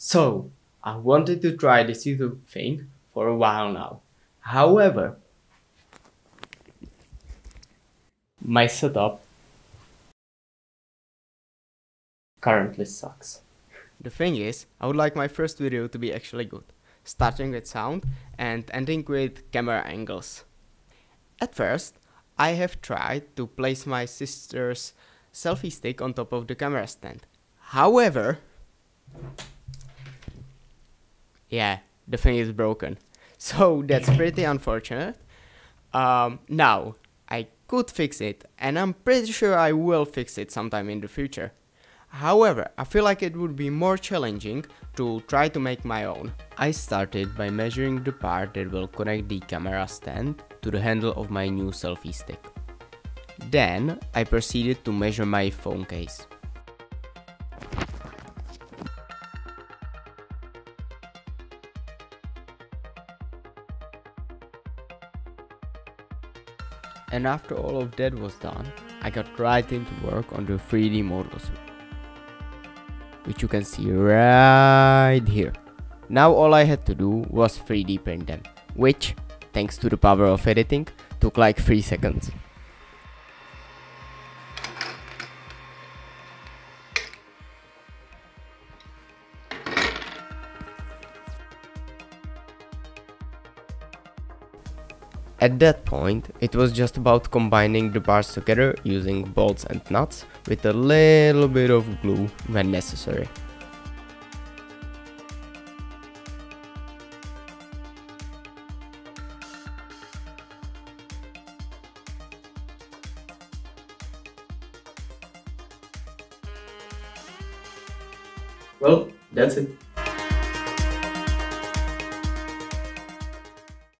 So, I wanted to try this YouTube thing for a while now. However, my setup currently sucks. The thing is, I would like my first video to be actually good, starting with sound and ending with camera angles. At first, I have tried to place my sister's selfie stick on top of the camera stand. However, yeah, the thing is broken. So that's pretty unfortunate. Now, I could fix it, and I'm pretty sure I will fix it sometime in the future. However, I feel like it would be more challenging to try to make my own. I started by measuring the part that will connect the camera stand to the handle of my new selfie stick. Then, I proceeded to measure my phone case. And after all of that was done, I got right into work on the 3D models, which you can see right here. Now all I had to do was 3D print them, which, thanks to the power of editing, took like 3 seconds. At that point, it was just about combining the parts together using bolts and nuts with a little bit of glue when necessary. Well, that's it.